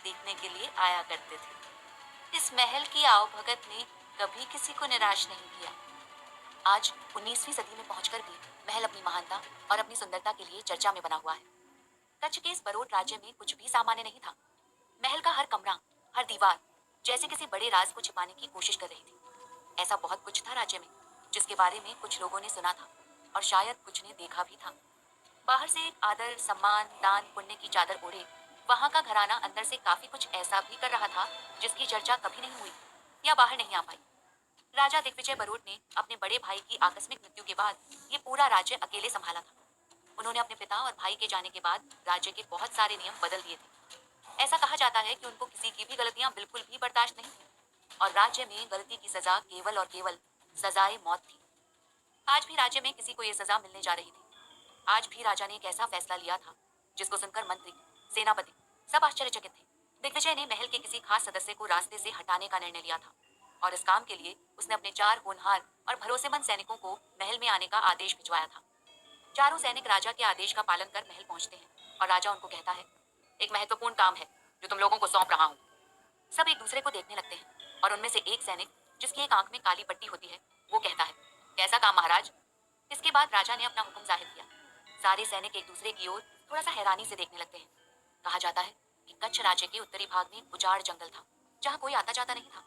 देखने के लिए आया करते थे। इस महल की आवभगत ने कभी किसी को निराश नहीं किया। आज 19वीं सदी में पहुंचकर भी महल अपनी महानता और अपनी सुंदरता के लिए चर्चा में बना हुआ है। कच्छ के इस बरोट राज्य में कुछ भी सामान्य नहीं था। महल का हर कमरा, हर दीवार जैसे किसी बड़े राज को छिपाने की कोशिश कर रही थी। ऐसा बहुत कुछ था राज्य में जिसके बारे में कुछ लोगों ने सुना था और शायद कुछ ने देखा भी था। बाहर से एक आदर, सम्मान, दान, पुण्य की चादर ओढ़े वहां का घराना अंदर से काफी कुछ ऐसा भी कर रहा था जिसकी चर्चा कभी नहीं हुई या बाहर नहीं आ पाई। राजा दिग्विजय बरोट ने अपने बड़े भाई की आकस्मिक मृत्यु के बाद ये पूरा राज्य अकेले संभाला था। उन्होंने अपने पिता और भाई के जाने के बाद राज्य के बहुत सारे नियम बदल दिए थे। ऐसा कहा जाता है कि उनको किसी की भी गलतियां बिल्कुल भी बर्दाश्त नहीं थी और राज्य में गलती की सजा केवल और केवल सजाए मौत थी। आज भी राज्य में किसी को ये सजा मिलने जा रही थी। आज भी राजा ने एक ऐसा फैसला लिया था जिसको सुनकर मंत्री, सेनापति सब आश्चर्यचकित थे। दिग्विजय ने महल के किसी खास सदस्य को रास्ते से हटाने का निर्णय लिया था और इस काम के लिए उसने अपने 4 होनहार और भरोसेमंद सैनिकों को महल में आने का आदेश भिजवाया था। चारों सैनिक राजा के आदेश का पालन कर महल पहुंचते हैं और राजा उनको कहता है, एक महत्वपूर्ण काम है जो तुम लोगों को सौंप रहा हूँ। सब एक दूसरे को देखने लगते हैं और उनमें से एक सैनिक जिसकी एक आंख में काली पट्टी होती है वो कहता है, कैसा काम महाराज। इसके बाद राजा ने अपना हुक्म जाहिर किया। सारे सैनिक एक दूसरे की ओर थोड़ा सा हैरानी से देखने लगते हैं। कहा जाता है कि कच्छ राज्य के उत्तरी भाग में एक उजाड़ जंगल था जहाँ कोई आता जाता नहीं था।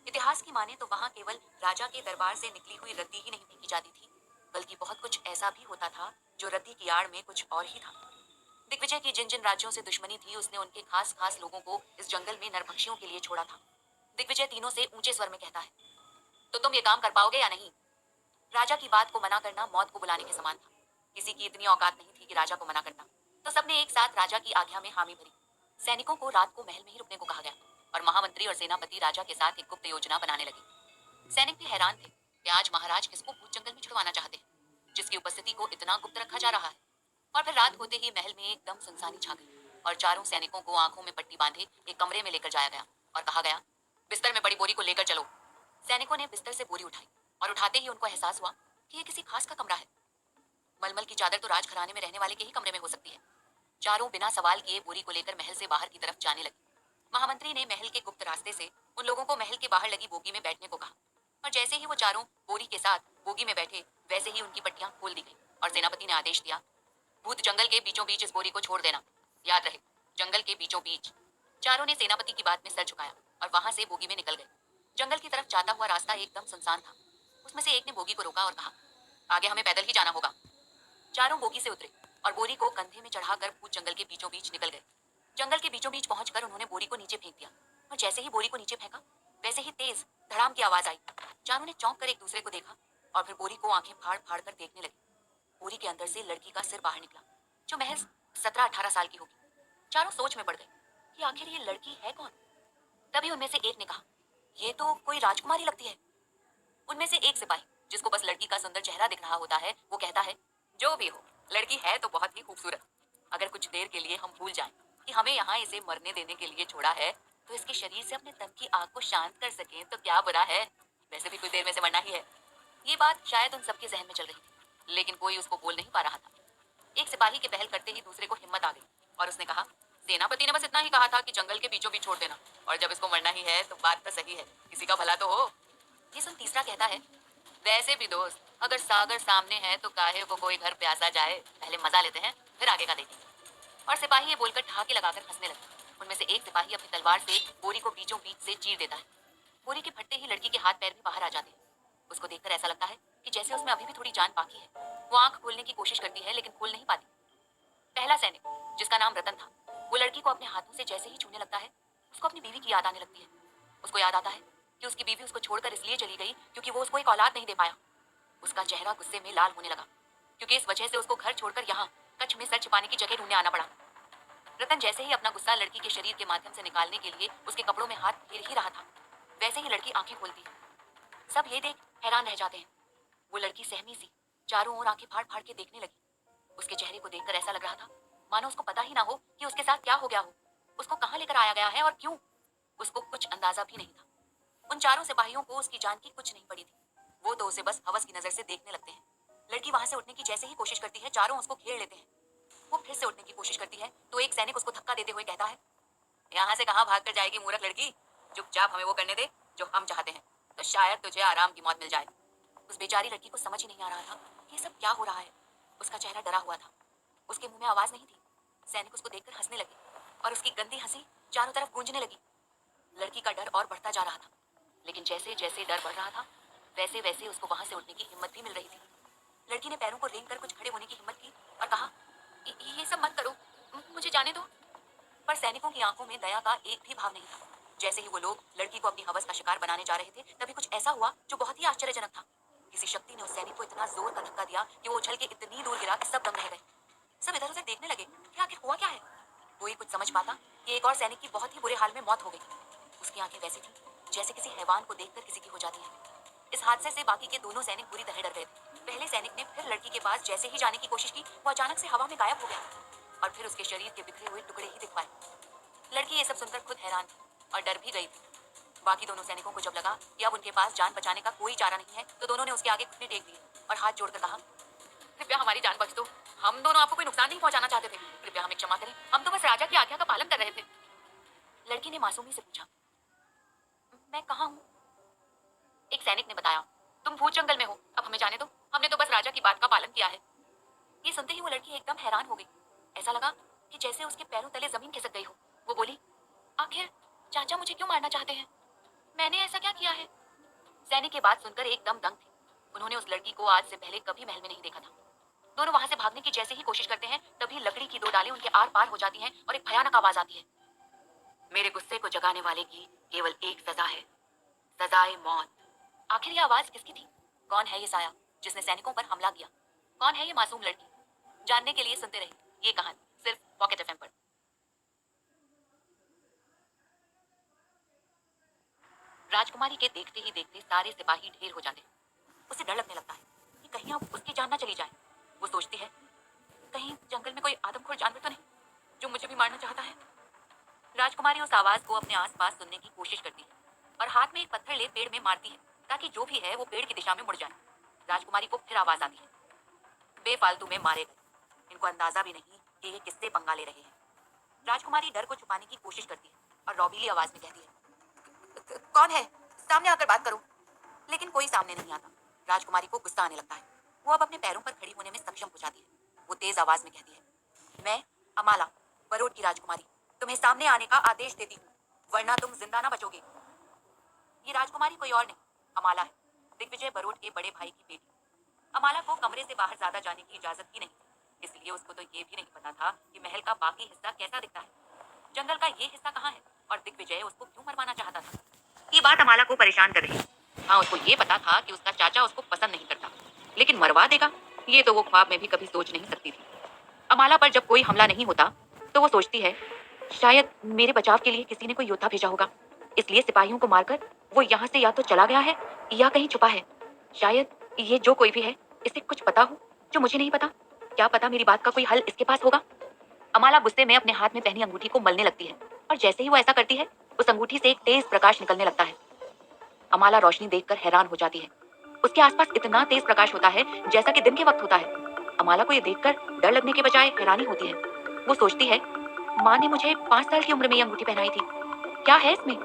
इतिहास की माने तो वहां केवल राजा के दरबार से निकली हुई रद्दी ही नहीं फेंकी जाती थी, बल्कि बहुत कुछ ऐसा भी होता था जो रद्दी की आड़ में कुछ और ही था। दिग्विजय की जिन जिन राज्यों से दुश्मनी थी उसने उनके खास खास लोगों को इस जंगल में नरभक्षियों के लिए छोड़ा था। दिग्विजय तीनों से ऊंचे स्वर में कहता है, तो तुम ये काम कर पाओगे या नहीं। राजा की बात को मना करना मौत को बुलाने के समान था। किसी की इतनी औकात नहीं थी कि राजा को मना करता, तो सबने एक साथ राजा की आज्ञा में हामी भरी। सैनिकों को रात को महल में ही रुकने को कहा गया और महामंत्री और सेनापति राजा के साथ एक गुप्त योजना बनाने लगे। सैनिक भी हैरान थे कि आज महाराज किसको भूत जंगल में छुड़वाना चाहते हैं जिसकी उपस्थिति को इतना गुप्त रखा जा रहा है। और फिर रात होते ही महल में एकदम सुनसानी छा गई और चारों सैनिकों को आंखों में पट्टी बांधे एक कमरे में लेकर जाया गया और कहा गया, बिस्तर में बड़ी बोरी को लेकर चलो। सैनिकों ने बिस्तर से बोरी उठाई और उठाते ही उनको एहसास हुआ कि ये किसी खास का कमरा है। मलमल की चादर तो राजघराने में रहने वाले के ही कमरे में हो सकती है। चारों बिना सवाल किए बोरी को लेकर महल से बाहर की तरफ जाने लगे। महामंत्री ने महल के गुप्त रास्ते से उन लोगों को महल के बाहर लगी बोगी में बैठने को कहा और जैसे ही वो चारों बोरी के साथ बोगी में बैठे वैसे ही उनकी पट्टियां खोल दी गई और सेनापति ने आदेश दिया, भूत जंगल के बीचों बीच इस बोरी को छोड़ देना। याद रहे, जंगल के बीचों बीच। चारों ने सेनापति की बात में सर झुकाया और वहां से बोगी में निकल गए। जंगल की तरफ जाता हुआ रास्ता एकदम सुनसान था। उसमें से एक ने बोगी को रोका और कहा, आगे हमें पैदल ही जाना होगा। चारों बोगी से उतरे और बोरी को कंधे में चढ़ाकर भूत जंगल के बीचों बीच निकल गए। जंगल के बीचों बीच पहुंचकर उन्होंने बोरी को नीचे फेंक दिया और जैसे ही बोरी को नीचे फेंका वैसे ही तेज धड़ाम की आवाज आई। चारों ने चौंक कर एक दूसरे को देखा और फिर बोरी को आंखें फाड़ फाड़ कर देखने लगे। बोरी के अंदर से लड़की का सिर बाहर निकला जो महज 17-18 साल की होगी। चारों सोच में पड़ गए कि आखिर ये लड़की है कौन। तभी उनमें से एक ने कहा, ये तो कोई राजकुमारी लगती है। उनमें से एक सिपाही जिसको बस लड़की का सुंदर चेहरा दिख रहा होता है वो कहता है, जो भी हो लड़की है तो बहुत ही खूबसूरत। अगर कुछ देर के लिए हम भूल जाएं कि हमें यहाँ इसे मरने देने के लिए छोड़ा है तो इसके शरीर से अपने तन की आग को शांत कर सकें तो क्या बुरा है। वैसे भी कुछ देर में से मरना ही है। ये बात शायद उन सबके जहन में चल रही थी लेकिन कोई उसको बोल नहीं पा रहा था। एक सिपाही के पहल करते ही दूसरे को हिम्मत आ गई और उसने कहा, सेनापति ने बस इतना ही कहा था कि जंगल के बीचों बीच छोड़ देना और जब इसको मरना ही है तो बात तो सही है, किसी का भला तो हो। ये सुन तीसरा कहता है, वैसे भी दोस्त अगर सागर सामने है तो काहे को कोई घर प्यासा जाए, पहले मजा लेते हैं फिर आगे का देखेंगे। और सिपाही ये बोलकर ठहाके लगाकर हंसने लगे। उनमें से एक सिपाही अपनी तलवार से बोरी को बीचों बीच से चीर देता है। बोरी के फटते ही लड़की के हाथ पैर भी बाहर आ जाते हैं। उसको देखकर ऐसा लगता है कि जैसे उसमें अभी भी थोड़ी जान बाकी है। वो आंख खोलने की कोशिश करती है लेकिन खोल नहीं पाती। पहला सैनिक जिसका नाम रतन था वो लड़की को अपने हाथों से जैसे ही छूने लगता है उसको अपनी बीवी की याद आने लगती है। उसको याद आता है कि उसकी बीवी उसको छोड़कर इसलिए चली गई क्योंकि वो उसको एक औलाद नहीं दे पाया। उसका चेहरा गुस्से में लाल होने लगा क्योंकि इस वजह से उसको घर छोड़कर यहाँ कच्छ में सर छिपाने की जगह ढूंढने आना पड़ा। रतन जैसे ही अपना गुस्सा लड़की के शरीर के माध्यम से निकालने के लिए उसके कपड़ों में हाथ फेर ही रहा था वैसे ही लड़की आंखें खोलती है। सब ये देख हैरान रह जाते हैं। वो लड़की सहमी सी चारों ओर आंखें फाड़ फाड़ के देखने लगी। उसके चेहरे को देखकर ऐसा लग रहा था मानो उसको पता ही ना हो कि उसके साथ क्या हो गया हो, उसको कहाँ लेकर आया गया है और क्यों। उसको कुछ अंदाजा भी नहीं था। उन चारों सिपाहियों को उसकी जान की कुछ नहीं पड़ी थी। वो तो उसे बस हवस की नजर से देखने लगते हैं। लड़की वहां से उठने की जैसे ही कोशिश करती है चारों उसको घेर लेते हैं। वो फिर से उठने की कोशिश करती है तो एक सैनिक उसको धक्का देते हुए कहता है, यहाँ से कहाँ भाग कर जाएगी मूर्ख लड़की, चुपचाप हमें वो करने दे जो हम चाहते हैं, तो शायद तुझे आराम की मौत मिल जाए। उस बेचारी लड़की को समझ ही नहीं आ रहा था कि ये सब क्या हो रहा है। उसका चेहरा डरा हुआ था, उसके मुंह में आवाज नहीं थी। सैनिक उसको देखकर हंसने लगे और उसकी गंदी हंसी चारों तरफ गूंजने लगी। लड़की का डर और बढ़ता जा रहा था, लेकिन जैसे जैसे डर बढ़ रहा था वैसे वैसे उसको वहां से उठने की हिम्मत भी मिल रही थी। लड़की ने पैरों को रेंग कर कुछ खड़े होने की हिम्मत की और कहा, ये सब मत करो, मुझे जाने दो। पर सैनिकों की आंखों में दया का एक भी भाव नहीं था। जैसे ही वो लोग लड़की को अपनी हवस का शिकार बनाने जा रहे थे, तभी कुछ ऐसा हुआ जो बहुत ही आश्चर्यजनक था। किसी शक्ति ने उस सैनिक को इतना जोर का धक्का दिया कि वो उछल के इतनी दूर गिरा कि सब दंग रह गए। सब इधर उधर देखने लगे कि आखिर हुआ क्या है। कोई कुछ समझ पाता कि एक और सैनिक की बहुत ही बुरे हाल में मौत हो गई। उसकी आंखें वैसी थी जैसे किसी हैवान को देखकर किसी की हो जाती है। इस हादसे से बाकी के दोनों सैनिक बुरी तरह डर गए थे। पहले सैनिक ने फिर लड़की के पास जैसे ही जाने की कोशिश की, वो अचानक से हवा में गायब हो गया और फिर उसके शरीर के बिखरे हुए टुकड़े ही दिख पाए। लड़की ये सब सुनकर खुद हैरान थी और डर भी गई थी। बाकी दोनों सैनिकों को जब लगा कि अब उनके पास जान बचाने का कोई चारा नहीं है, तो दोनों ने उसके आगे घुटने टेक दिए और हाथ जोड़कर कहा, कृपया हमारी जान बख्श दो, हम दोनों आपको कोई नुकसान नहीं पहुंचाना चाहते थे, कृपया हमें क्षमा करें, हम तो बस राजा की आज्ञा का पालन कर रहे थे। लड़की ने मासूमी से पूछा, मैं कहाँ हूँ? एक सैनिक ने बताया, तुम भूत जंगल में हो, अब हमें जाने दो, हमने तो बस राजा की बात का पालन किया है। ये सुनते ही वो लड़की एकदम हैरान हो गई। ऐसा लगा कि जैसे उसके पैरों तले जमीन खिसक गई हो। वो बोली, आखिर चाचा मुझे क्यों मारना चाहते हैं? मैंने ऐसा क्या किया है? सैनिक की बात सुनकर एकदम दंग थे। उन्होंने उस लड़की को आज से पहले कभी महल में नहीं देखा था। दोनों वहां से भागने की जैसे ही कोशिश करते हैं, तभी लकड़ी की दो डालें उनके आर पार हो जाती हैं और एक भयानक आवाज आती है, मेरे गुस्से को जगाने वाले की केवल एक सजा है, सजाए मौत। आखिर ये आवाज किसकी थी? कौन है ये साया जिसने सैनिकों पर हमला किया? कौन है ये मासूम लड़की? जानने के लिए सुनते रहिए ये कहानी सिर्फ पॉकेट एफएम पर। राजकुमारी के देखते ही देखते सारे सिपाही ढेर हो जाते हैं। उसे डर लगने लगता है कि कहीं अब उसकी जान ना चली जाए। वो सोचती है, कहीं जंगल में कोई आदमखोर जानवर तो नहीं जो मुझे भी मारना चाहता है। राजकुमारी उस आवाज को अपने आसपास सुनने की कोशिश करती है और हाथ में एक पत्थर ले पेड़ में मारती है ताकि जो भी है वो पेड़ की दिशा में मुड़ जाए। राजकुमारी को फिर आवाज आती है, बेफालतू में मारे गए, इनको अंदाजा भी नहीं कि ये किससे पंगा ले रहे हैं। राजकुमारी डर को छुपाने की कोशिश करती है और रौबीली आवाज में कहती है, कौन है? सामने आकर बात करो। लेकिन कोई सामने नहीं आता। राजकुमारी को गुस्सा आने लगता है। वो अब अपने पैरों पर खड़ी होने में सक्षम हो जाती है। वो तेज आवाज में कहती है, मैं अमाला, बरोड की राजकुमारी, तुम्हें सामने आने का आदेश देती हूँ, वरना तुम जिंदा ना बचोगे। ये राजकुमारी कोई और नहीं, अमाला है, दिग्विजय बरोड के बड़े भाई की बेटी। अमाला को कमरे से बाहर ज्यादा जाने की इजाजत ही नहीं थी, इसलिए उसको तो ये भी नहीं पता था कि महल का बाकी हिस्सा कैसा दिखता है। जंगल का ये हिस्सा कहाँ है और दिग्विजय उसको क्यों मरवाना चाहता था। ये बात अमाला को परेशान कर रही थी। हाँ, उसको ये पता था कि उसका चाचा उसको पसंद नहीं करता, लेकिन मरवा देगा ये तो वो ख्वाब में भी कभी सोच नहीं सकती थी। अमाला पर जब कोई हमला नहीं होता तो वो सोचती है, शायद मेरे बचाव के लिए किसी ने कोई योद्धा भेजा होगा, इसलिए सिपाहियों को मारकर वो यहाँ से या तो चला गया है या कहीं छुपा है। शायद ये जो कोई भी है इसे कुछ पता हो जो मुझे नहीं पता। क्या पता मेरी बात का कोई हल इसके पास होगा। अमाला गुस्से में अपने हाथ में पहनी अंगूठी को मलने लगती है और जैसे ही वो ऐसा करती है, उस अंगूठी से एक तेज प्रकाश निकलने लगता है। अमाला रोशनी देखकर हैरान हो जाती है। उसके आसपास इतना तेज प्रकाश होता है जैसा कि दिन के वक्त होता है। अमाला को ये देखकर डर लगने के बजाय हैरानी होती है। वो सोचती है, माँ ने मुझे 5 साल की उम्र में ये अंगूठी पहनाई थी, क्या है इसमें?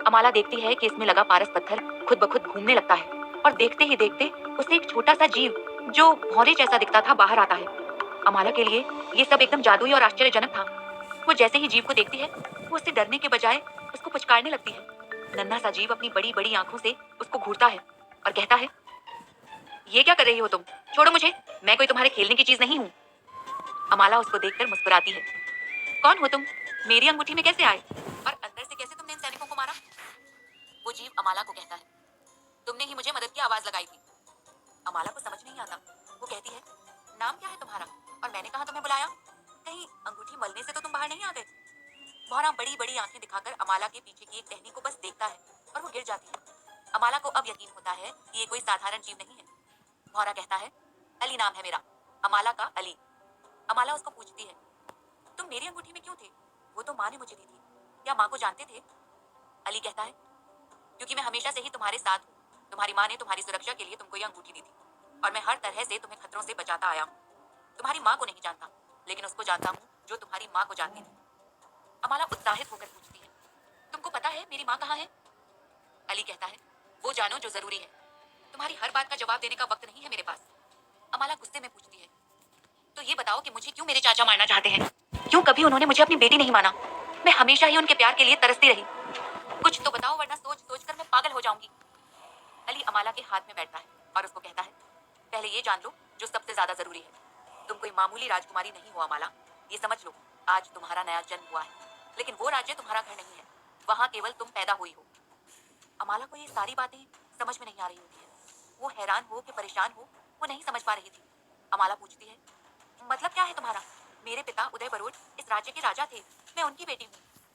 अमाला देखती है कि इसमें लगा पारस पत्थर खुद ब खुद घूमने लगता है और देखते ही देखते उसे एक छोटा सा जीव जो भौरे जैसा दिखता था बाहर आता है। अमाला के लिए ये सब एकदम जादुई और आश्चर्यजनक था। वो जैसे ही जीव को देखती है, वो उससे डरने के बजाय उसको पुचकारने लगती है। नन्हा सा जीव अपनी बड़ी बड़ी आंखों से उसको घूरता है और कहता है, ये क्या कर रही हो तुम? छोड़ो मुझे, मैं कोई तुम्हारे खेलने की चीज नहीं हूँ। अमाला उसको देखकर मुस्कुराती है। कौन हो तुम? मेरी अंगूठी में कैसे आए? और अंदर से कैसे तुमने इन सैनिकों को मारा? वो जीव अमाला को कहता है, तुमने ही मुझे मदद की आवाज लगाई थी। अमाला को समझ नहीं आता। वो कहती है, नाम क्या है तुम्हारा और मैंने कहा तुम्हें बुलाया? कहीं अंगूठी मलने से तो तुम बाहर नहीं आ गए? भौरा बड़ी बड़ी आंखें दिखाकर अमाला के पीछे की एक टहनी को बस देखता है और वो गिर जाती है। अमाला को अब यकीन होता है कि ये कोई साधारण जीव नहीं है। भौरा कहता है, अली नाम है मेरा, अमाला का अली। अमाला उसको पूछती है, तुम मेरी अंगूठी में क्यों थे? वो तो माँ ने मुझे दी थी, क्या माँ को जानते थे? अली कहता है, क्योंकि मैं हमेशा से ही तुम्हारे साथ हूँ। तुम्हारी माँ ने तुम्हारी सुरक्षा के लिए तुमको ये अंगूठी दी थी और मैं हर तरह से तुम्हें खतरों से बचाता आया हूँ। तुम्हारी माँ को नहीं जानता, लेकिन उसको जानता हूँ जो तुम्हारी माँ को जानती थी। अमाला उत्साहित होकर पूछती है, तुमको पता है मेरी माँ कहाँ है? अली कहता है, वो जानो जो जरूरी है, तुम्हारी हर बात का जवाब देने का वक्त नहीं है मेरे पास। अमाला गुस्से में पूछती है, तो ये बताओ कि मुझे क्यों मेरे चाचा मारना चाहते हैं? क्यों कभी उन्होंने मुझे अपनी बेटी नहीं माना? मैं हमेशा ही उनके प्यार के लिए तरसती रही। कुछ तो बताओ वरना सोच सोच कर मैं पागल हो जाऊंगी। अली अमाला के हाथ में बैठता है और उसको कहता है, पहले ये जान लो जो सबसे ज्यादा जरूरी है, तुम कोई मामूली राजकुमारी नहीं हो अमाला। ये समझ लो, आज तुम्हारा नया जन्म हुआ है, लेकिन वो राज्य तुम्हारा घर नहीं है, वहां केवल तुम पैदा हुई हो। अमाला को ये सारी बातें समझ में नहीं आ रही होती है। वो हैरान हो कि परेशान हो, वो नहीं समझ पा रही थी। अमाला पूछती है, मतलब क्या है तुम्हारा? मेरे पिता उदय बरोड़ इस राज्य के राजा थे, मैं उनकी बेटी हूँ,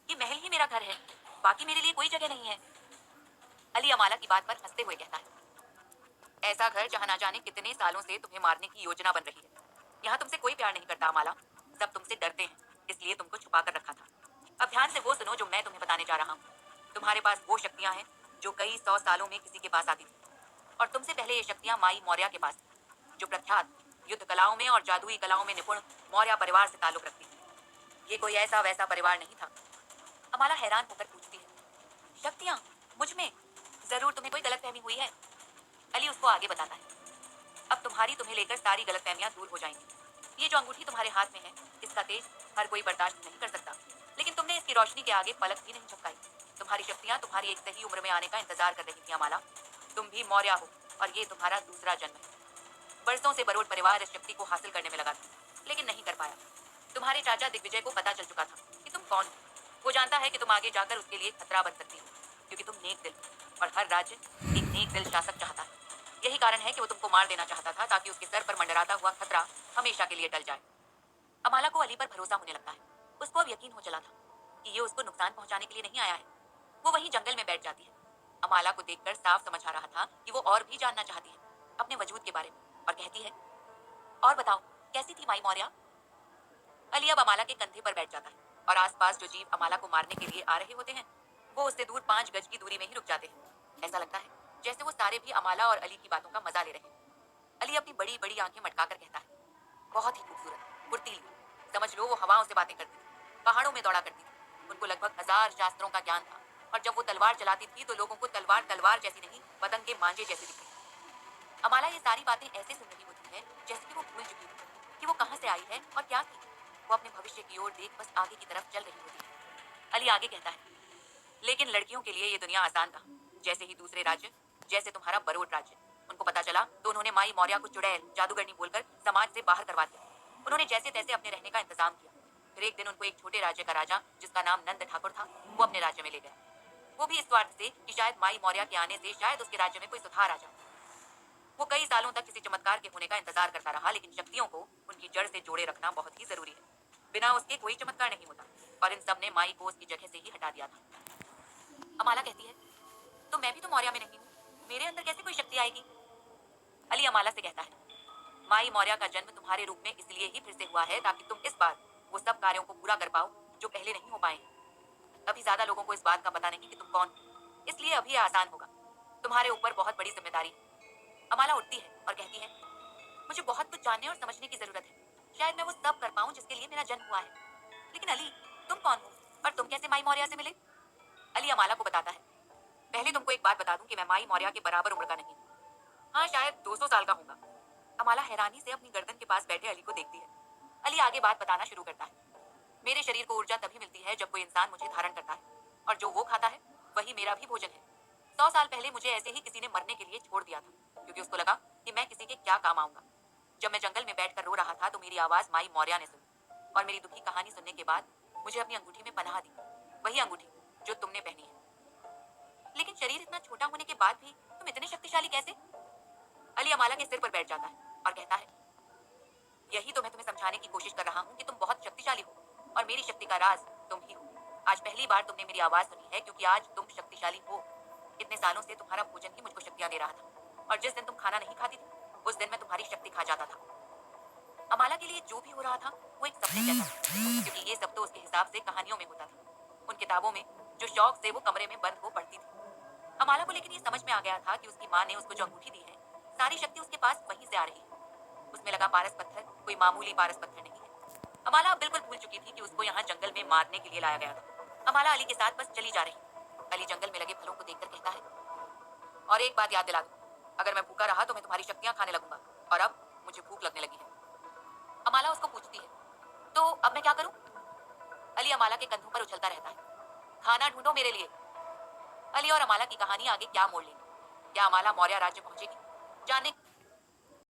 ये महल ही मेरा घर है, बाकी मेरे लिए कोई जगह नहीं है। अली अमाला की बात पर हंसते हुए कहता है, ऐसा घर जहाँ ना जाने कितने सालों से तुम्हें मारने की योजना बन रही है। यहाँ तुमसे कोई प्यार नहीं करता अमाला, सब तुमसे डरते हैं, इसलिए तुमको छुपा कर रखा था। अब ध्यान से वो सुनो जो मैं तुम्हें बताने जा रहा हूँ। तुम्हारे पास वो शक्तियां हैं जो कई 100 सालों में किसी के पास आती थी, और तुमसे पहले ये शक्तियां माई मौर्य के पास थी, जो प्रख्यात युद्ध कलाओं में और जादुई कलाओं में निपुण मौर्य परिवार से ताल्लुक रखती थी। ये कोई ऐसा वैसा परिवार नहीं था। अमाला हैरान होकर पूछती है, शक्तियां मुझ में? जरूर तुम्हें कोई गलतफहमी हुई है। अली उसको आगे बताता है, अब तुम्हें लेकर सारी गलतफहमियां दूर हो जाएंगी। ये जो अंगूठी तुम्हारे हाथ में है, इसका तेज हर कोई बर्दाश्त नहीं कर सकता, लेकिन तुमने इसकी रोशनी के आगे पलक भी नहीं झपकाई। तुम्हारी शक्तियां तुम्हारी एक सही उम्र में आने का इंतजार कर रही थी अमाला। तुम भी मौर्य हो और ये तुम्हारा दूसरा जन्म है। बरसों से बरोड़ परिवार इस शक्ति को हासिल करने में लगा था, लेकिन नहीं कर पाया। तुम्हारे चाचा दिग्विजय को पता चल चुका था कि तुम कौन हो। वो जानता है कि तुम आगे जाकर उसके लिए खतरा बन सकती हो, क्योंकि तुम नेक दिल हो, और हर राज्य एक नेक दिल शासक चाहता है। यही कारण है कि वो तुमको मार देना चाहता था, ताकि उसके सर पर मंडराता हुआ खतरा हमेशा के लिए टल जाए। अमाला को अली पर भरोसा होने लगता है। उसको अब यकीन हो चला था कि ये उसको नुकसान पहुंचाने के लिए नहीं आया है। वो वहीं जंगल में बैठ जाती है। अमाला को देखकर साफ समझ आ रहा था कि वो और भी जानना चाहती है अपने वजूद के बारे में, और कहती है, और बताओ कैसी थी माई मौर्य? अली अब अमाला के कंधे पर बैठ जाता है, और आसपास जो जीव अमाला को मारने के लिए आ रहे होते हैं, वो उससे दूर 5 गज की दूरी में ही रुक जाते हैं। ऐसा लगता है जैसे वो सारे भी अमाला और अली की बातों का मजा ले रहे हैं। अली अपनी बड़ी बड़ी आंखें मटकाकर कहता है, बहुत ही खूबसूरत, फुर्तीली, समझ लो वो हवाओं से बातें करती थी, पहाड़ों में दौड़ा करती थी। उनको लगभग 1000 शास्त्रों का ज्ञान था, और जब वो तलवार चलाती थी तो लोगों को तलवार तलवार जैसी नहीं, पतंग के मांझे जैसी दिखती थी। अमाला ये सारी बातें ऐसे सुन रही होती है जैसे कि वो भूल चुकी हो कि वो कहाँ से आई है और क्या थी। वो अपने भविष्य की ओर देख बस आगे की तरफ चल रही होती है। अली आगे कहता है, लेकिन लड़कियों के लिए ये दुनिया आसान था, जैसे ही दूसरे राज्य, जैसे तुम्हारा बरोड़ राज्य। उनको पता चला तो उन्होंने माई मौर्य को चुड़ैल जादूगरनी बोलकर समाज से बाहर करवा दिया। उन्होंने जैसे तैसे अपने रहने का इंतजाम किया। फिर एक दिन उनको एक छोटे राज्य का राजा, जिसका नाम नंद ठाकुर था, वो अपने राज्य में ले गया। वो भी इस स्वार्थ से कि शायद माई मौर्य के आने से शायद उसके राज्य में कोई सुधार आ जाए। वो कई सालों तक किसी चमत्कार के होने का इंतजार करता रहा, लेकिन शक्तियों को उनकी जड़ से जोड़े रखना बहुत ही जरूरी है। बिना उसके कोई चमत्कार नहीं होता, और इन सब ने माई को उसकी जगह से ही हटा दिया था। अमाला कहती है, तो मैं भी तो मौर्य में नहीं हूँ, मेरे अंदर कैसे कोई शक्ति आएगी? अली अमाला से कहता है, माई मौर्य का जन्म तुम्हारे रूप में इसलिए ही फिर से हुआ है ताकि तुम इस बार वो सब कार्यों को पूरा कर पाओ जो पहले नहीं हो पाए। अभी ज्यादा लोगों को इस बात का पता नहीं कि तुम कौन हो, इसलिए अभी ये आसान होगा। तुम्हारे ऊपर बहुत बड़ी जिम्मेदारी है। अमाला उठती है और कहती है, मुझे बहुत कुछ जानने और समझने की जरूरत है, शायद मैं वो सब कर पाऊं जिसके लिए मेरा जन्म हुआ है। लेकिन अली, तुम कौन हो और तुम कैसे माई मौर्य से मिले? अली अमाला को बताता है, पहले तुमको एक बात बता दूं कि मैं माई मौर्य के बराबर उम्र का नहीं हूँ। हाँ, शायद 200 साल का होगा। अमाला हैरानी से अपनी गर्दन के पास बैठे अली को देखती है। अली आगे बात बताना शुरू करता है, मेरे शरीर को ऊर्जा तभी मिलती है जब कोई इंसान मुझे धारण करता है, और जो वो खाता है वही मेरा भी भोजन है। 100 साल पहले मुझे ऐसे ही किसी ने मरने के लिए छोड़ दिया था, क्योंकि उसको लगा कि मैं किसी के क्या काम आऊंगा। जब मैं जंगल में बैठकर रो रहा था तो मेरी आवाज माई मौर्य ने सुनी, और मेरी दुखी कहानी सुनने के बाद मुझे अपनी अंगूठी में पनाह दी, वही अंगूठी जो तुमने पहनी है। लेकिन शरीर इतना छोटा होने के बाद भी तुम इतने शक्तिशाली कैसे? अली अमाला के सिर पर बैठ जाता है और कहता है, यही तो मैं तुम्हें समझाने की कोशिश कर रहा हूँ कि तुम बहुत शक्तिशाली हो, और मेरी शक्ति का राज तुम ही हो। आज पहली बार तुमने मेरी आवाज सुनी है, क्योंकि आज तुम शक्तिशाली हो। इतने सालों से तुम्हारा भोजन ही मुझको शक्तियां दे रहा था, और जिस दिन तुम खाना नहीं खाती थी उस दिन मैं तुम्हारी शक्ति खा जाता था। अमाला के लिए जो भी हो रहा था वो एक सपने जैसा था, क्योंकि ये सब तो उसके हिसाब से कहानियों में होता था, उन किताबों में जो शौक से वो कमरे में बंद हो पढ़ती थी। अमाला को लेकिन ये समझ में आ गया था कि उसकी माँ ने उसको जो अंगूठी दी है, सारी शक्ति उसके पास वहीं से आ रही है। उसमें लगा पारस पत्थर कोई मामूली पारस पत्थर नहीं है, अमाला अब बिल्कुल भूल चुकी थी कि उसको यहाँ जंगल में मारने के लिए लाया गया था। अमाला अली के साथ बस चली जा रही। अली जंगल में लगे फलों को देखकर कहता है, और एक बात याद दिला दूं, अगर मैं भूखा रहा तो मैं तुम्हारी शक्तियां खाने लगूंगा, और अब मुझे भूख लगने लगी है। अमाला उसको पूछती है, तो अब मैं क्या करूं? अली अमाला के कंधों पर उछलता रहता है, खाना ढूंढो मेरे लिए। अली और अमाला की कहानी आगे क्या मोड़ लेगी? क्या अमाला मौर्य राज्य पहुंचेगी? जानने